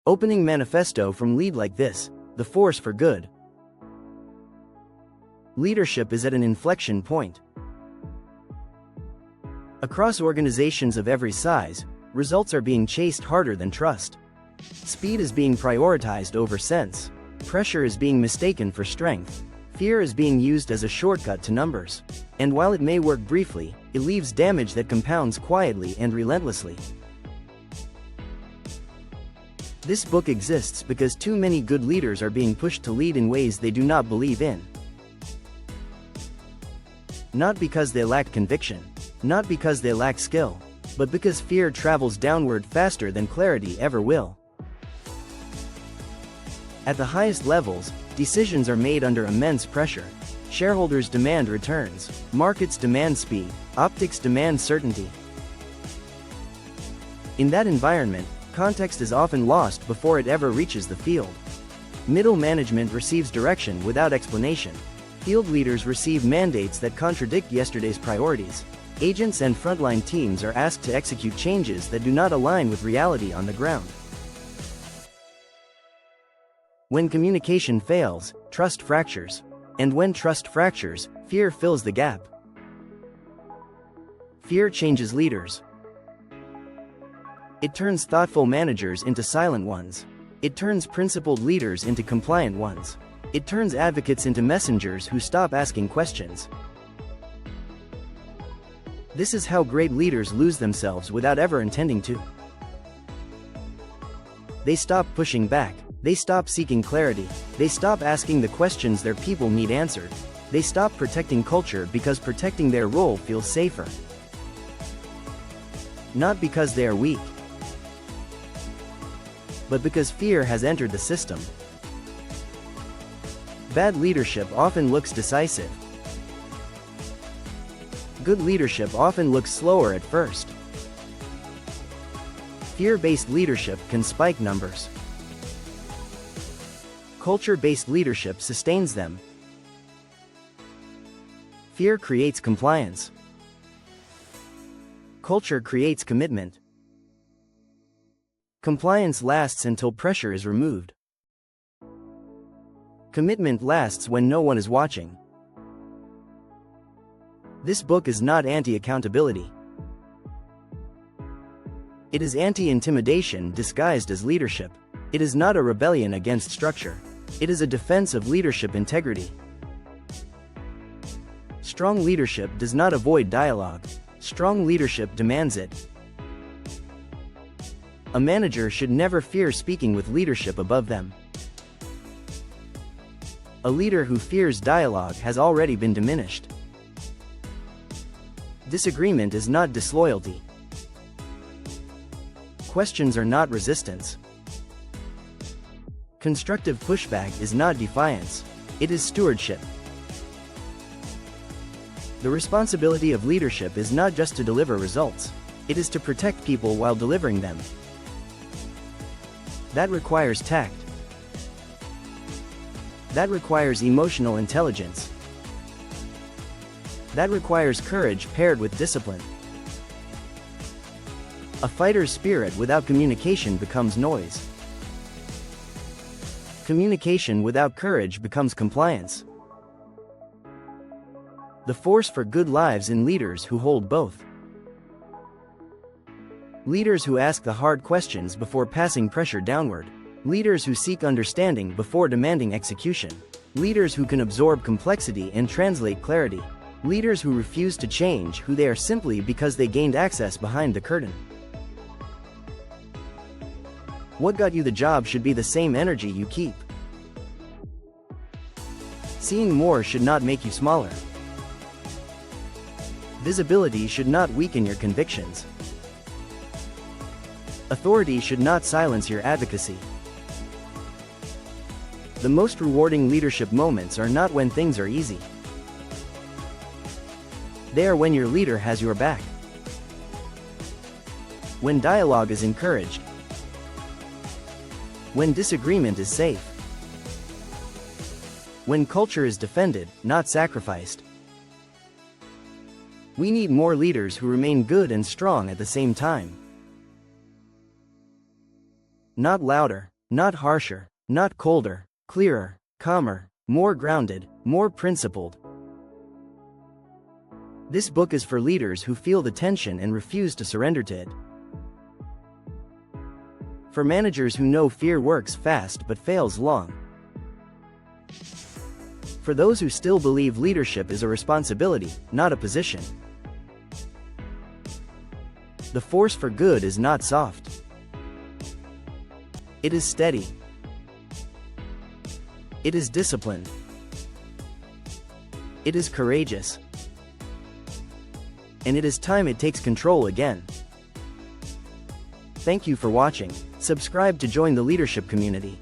Opening Manifesto from Lead like this: the force for good. Leadership is at an inflection point. Across organizations of every size, results are being chased harder than trust. Speed is being prioritized over sense. Pressure is being mistaken for strength. Fear is being used as a shortcut to numbers. And while it may work briefly, it leaves damage that compounds quietly and relentlessly. This book exists because too many good leaders are being pushed to lead in ways they do not believe in. Not because they lack conviction, not because they lack skill, but because fear travels downward faster than clarity ever will. At the highest levels, decisions are made under immense pressure. Shareholders demand returns, markets demand speed, optics demand certainty. In that environment, context is often lost before it ever reaches the field. Middle management receives direction without explanation. Field leaders receive mandates that contradict yesterday's priorities. Agents and frontline teams are asked to execute changes that do not align with reality on the ground. When communication fails, trust fractures. And when trust fractures, fear fills the gap. Fear changes leaders. It turns thoughtful managers into silent ones. It turns principled leaders into compliant ones. It turns advocates into messengers who stop asking questions. This is how great leaders lose themselves without ever intending to. They stop pushing back. They stop seeking clarity. They stop asking the questions their people need answered. They stop protecting culture because protecting their role feels safer. Not because they are weak, but because fear has entered the system. Bad leadership often looks decisive. Good leadership often looks slower at first. Fear-based leadership can spike numbers. Culture-based leadership sustains them. Fear creates compliance. Culture creates commitment. Compliance lasts until pressure is removed. Commitment lasts when no one is watching. This book is not anti-accountability. It is anti-intimidation disguised as leadership. It is not a rebellion against structure. It is a defense of leadership integrity. Strong leadership does not avoid dialogue. Strong leadership demands it. A manager should never fear speaking with leadership above them. A leader who fears dialogue has already been diminished. Disagreement is not disloyalty. Questions are not resistance. Constructive pushback is not defiance. It is stewardship. The responsibility of leadership is not just to deliver results. It is to protect people while delivering them. That requires tact. That requires emotional intelligence. That requires courage paired with discipline. A fighter's spirit without communication becomes noise. Communication without courage becomes compliance. The force for good lives in leaders who hold both. Leaders who ask the hard questions before passing pressure downward. Leaders who seek understanding before demanding execution. Leaders who can absorb complexity and translate clarity. Leaders who refuse to change who they are simply because they gained access behind the curtain. What got you the job should be the same energy you keep. Seeing more should not make you smaller. Visibility should not weaken your convictions. Authority should not silence your advocacy. The most rewarding leadership moments are not when things are easy. They are when your leader has your back. When dialogue is encouraged. When disagreement is safe. When culture is defended, not sacrificed. We need more leaders who remain good and strong at the same time. Not louder, Not harsher, not colder, clearer, calmer, more grounded, more principled. This book is for leaders who feel the tension and refuse to surrender to it. For managers who know fear works fast but fails long. For those who still believe leadership is a responsibility, not a position. The force for good is not soft. It is steady. It is disciplined. It is courageous. And it is time it takes control again. Thank you for watching. Subscribe to join the leadership community.